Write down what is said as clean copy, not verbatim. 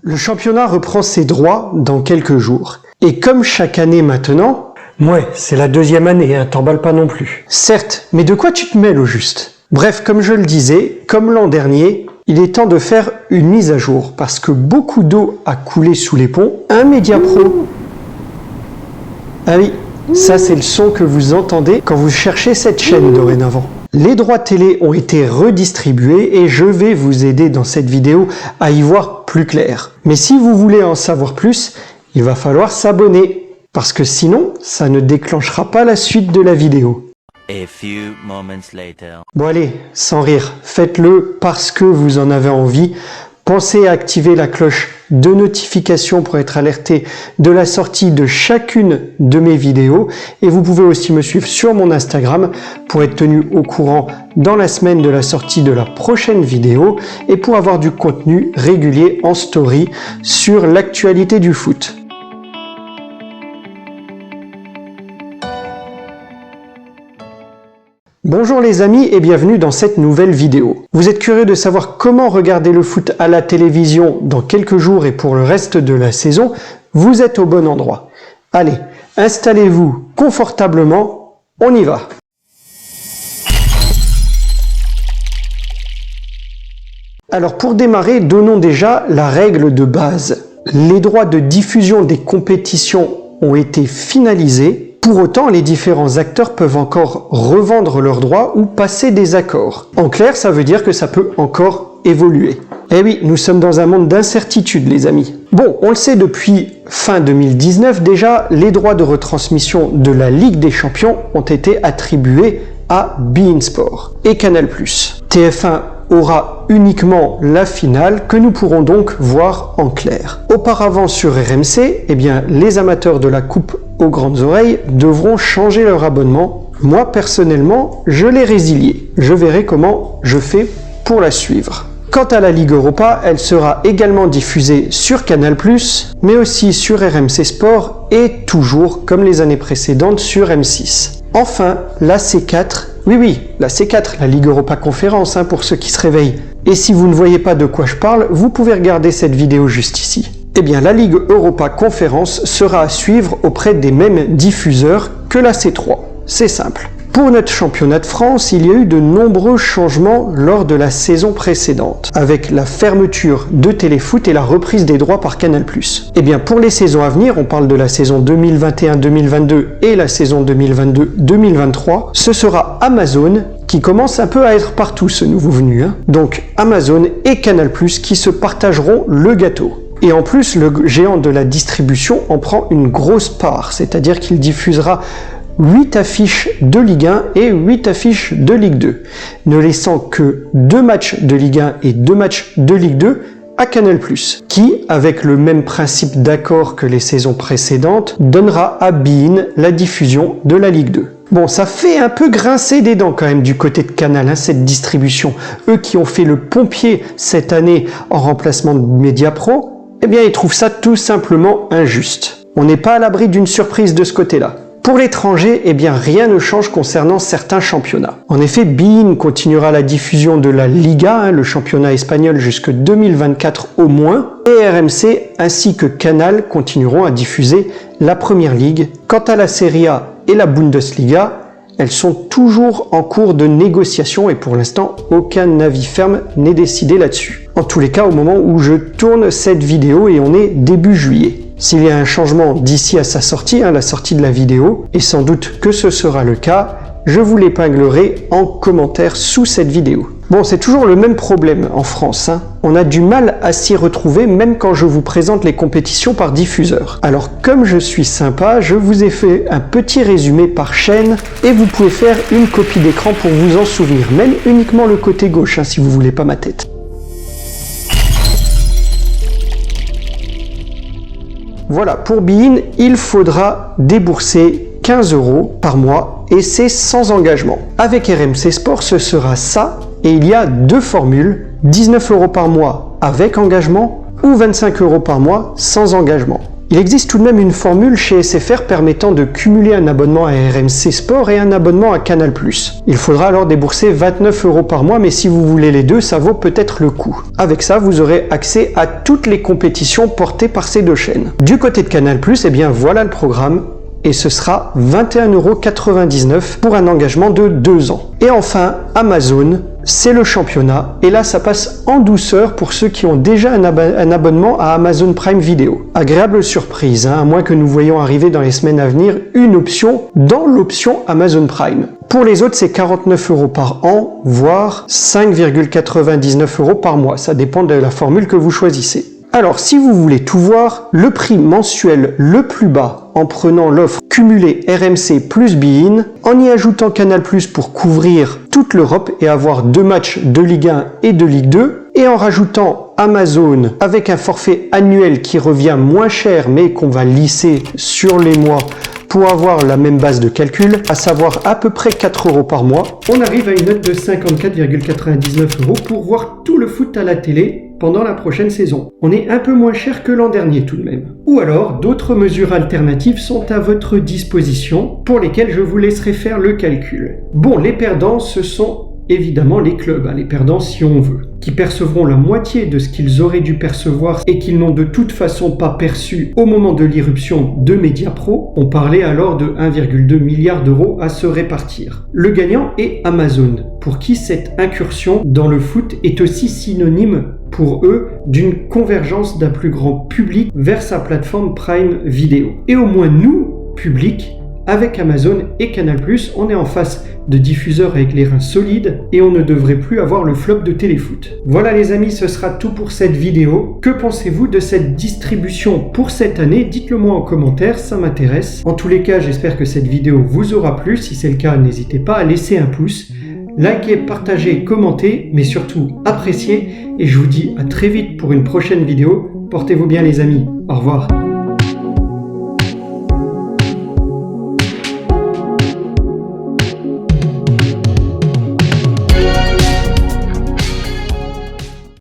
Le championnat reprend ses droits dans quelques jours. Et comme chaque année maintenant... Ouais, c'est la deuxième année, hein, t'emballes pas non plus. Certes, mais de quoi tu te mêles au juste? Bref, comme je le disais, comme l'an dernier, il est temps de faire une mise à jour parce que beaucoup d'eau a coulé sous les ponts. Un Mediapro. Ah oui, ça c'est le son que vous entendez quand vous cherchez cette chaîne dorénavant. Les droits télé ont été redistribués et je vais vous aider dans cette vidéo à y voir plus clair. Mais si vous voulez en savoir plus, il va falloir s'abonner parce que sinon, ça ne déclenchera pas la suite de la vidéo. A few moments later. Bon allez, sans rire, faites-le parce que vous en avez envie. Pensez à activer la cloche de notification pour être alerté de la sortie de chacune de mes vidéos. Et vous pouvez aussi me suivre sur mon Instagram pour être tenu au courant dans la semaine de la sortie de la prochaine vidéo et pour avoir du contenu régulier en story sur l'actualité du foot. Bonjour les amis et bienvenue dans cette nouvelle vidéo. Vous êtes curieux de savoir comment regarder le foot à la télévision dans quelques jours et pour le reste de la saison? Vous êtes au bon endroit. Allez, installez-vous confortablement, on y va. Alors pour démarrer, donnons déjà la règle de base. Les droits de diffusion des compétitions ont été finalisés. Pour autant, les différents acteurs peuvent encore revendre leurs droits ou passer des accords. En clair, ça veut dire que ça peut encore évoluer. Eh oui, nous sommes dans un monde d'incertitude, les amis. Bon, on le sait depuis fin 2019 déjà, les droits de retransmission de la Ligue des Champions ont été attribués à beIN Sport et Canal+. TF1 aura uniquement la finale que nous pourrons donc voir en clair. Auparavant sur RMC, eh bien, les amateurs de la coupe aux grandes oreilles devront changer leur abonnement. Moi personnellement, je l'ai résilié. Je verrai comment je fais pour la suivre. Quant à la Ligue Europa, elle sera également diffusée sur Canal+, mais aussi sur RMC Sport et toujours, comme les années précédentes, sur M6. Enfin, la C4, oui, la C4, la Ligue Europa Conférence, pour ceux qui se réveillent. Et si vous ne voyez pas de quoi je parle, vous pouvez regarder cette vidéo juste ici. Eh bien, la Ligue Europa Conférence sera à suivre auprès des mêmes diffuseurs que la C3. C'est simple. Pour notre championnat de France, il y a eu de nombreux changements lors de la saison précédente, avec la fermeture de Téléfoot et la reprise des droits par Canal+. Eh bien, pour les saisons à venir, on parle de la saison 2021-2022 et la saison 2022-2023, ce sera Amazon qui commence un peu à être partout ce nouveau venu. Donc Amazon et Canal+ qui se partageront le gâteau. Et en plus, le géant de la distribution en prend une grosse part, c'est-à-dire qu'il diffusera 8 affiches de Ligue 1 et 8 affiches de Ligue 2, ne laissant que 2 matchs de Ligue 1 et 2 matchs de Ligue 2 à Canal+, qui, avec le même principe d'accord que les saisons précédentes, donnera à beIN la diffusion de la Ligue 2. Bon, ça fait un peu grincer des dents quand même du côté de Canal, cette distribution. Eux qui ont fait le pompier cette année en remplacement de Mediapro, eh bien ils trouvent ça tout simplement injuste. On n'est pas à l'abri d'une surprise de ce côté-là. Pour l'étranger, eh bien rien ne change concernant certains championnats. En effet, beIN continuera la diffusion de la Liga, le championnat espagnol jusque 2024 au moins, et RMC ainsi que Canal continueront à diffuser la Première Ligue. Quant à la Serie A et la Bundesliga, elles sont toujours en cours de négociation et pour l'instant, aucun avis ferme n'est décidé là-dessus. En tous les cas, au moment où je tourne cette vidéo et on est début juillet. S'il y a un changement d'ici à sa sortie, la sortie de la vidéo, et sans doute que ce sera le cas, je vous l'épinglerai en commentaire sous cette vidéo. Bon, c'est toujours le même problème en France. On a du mal à s'y retrouver même quand je vous présente les compétitions par diffuseur. Alors comme je suis sympa, je vous ai fait un petit résumé par chaîne et vous pouvez faire une copie d'écran pour vous en souvenir, même uniquement le côté gauche si vous voulez pas ma tête. Voilà, pour beIN, il faudra débourser 15 € par mois et c'est sans engagement. Avec RMC Sport, ce sera ça et il y a deux formules, 19 € par mois avec engagement ou 25 € par mois sans engagement. Il existe tout de même une formule chez SFR permettant de cumuler un abonnement à RMC Sport et un abonnement à Canal+. Il faudra alors débourser 29 € par mois, mais si vous voulez les deux, ça vaut peut-être le coup. Avec ça, vous aurez accès à toutes les compétitions portées par ces deux chaînes. Du côté de Canal+, eh bien voilà le programme. Et ce sera 21,99 € pour un engagement de 2 ans. Et enfin, Amazon, c'est le championnat. Et là, ça passe en douceur pour ceux qui ont déjà un abonnement à Amazon Prime Video. Agréable surprise, à moins que nous voyions arriver dans les semaines à venir une option dans l'option Amazon Prime. Pour les autres, c'est 49 € par an, voire 5,99 € par mois. Ça dépend de la formule que vous choisissez. Alors, si vous voulez tout voir, le prix mensuel le plus bas en prenant l'offre cumulée RMC plus Bein, en y ajoutant Canal+ pour couvrir toute l'Europe et avoir 2 matchs de Ligue 1 et de Ligue 2, et en rajoutant Amazon avec un forfait annuel qui revient moins cher mais qu'on va lisser sur les mois pour avoir la même base de calcul, à savoir à peu près 4 € par mois, on arrive à une note de 54,99 € pour voir tout le foot à la télé pendant la prochaine saison. On est un peu moins cher que l'an dernier tout de même. Ou alors, d'autres mesures alternatives sont à votre disposition, pour lesquelles je vous laisserai faire le calcul. Bon, les perdants, ce sont évidemment les clubs, les perdants si on veut, qui percevront la moitié de ce qu'ils auraient dû percevoir et qu'ils n'ont de toute façon pas perçu au moment de l'irruption de Mediapro. On parlait alors de 1,2 milliard € à se répartir. Le gagnant est Amazon, pour qui cette incursion dans le foot est aussi synonyme pour eux d'une convergence d'un plus grand public vers sa plateforme Prime Video. Et au moins nous, public, avec Amazon et Canal+, on est en face de diffuseurs avec les reins solides et on ne devrait plus avoir le flop de téléfoot. Voilà les amis, ce sera tout pour cette vidéo. Que pensez-vous de cette distribution pour cette année? Dites-le moi en commentaire, ça m'intéresse. En tous les cas, j'espère que cette vidéo vous aura plu. Si c'est le cas, n'hésitez pas à laisser un pouce. Likez, partagez, commentez, mais surtout appréciez. Et je vous dis à très vite pour une prochaine vidéo. Portez-vous bien les amis. Au revoir.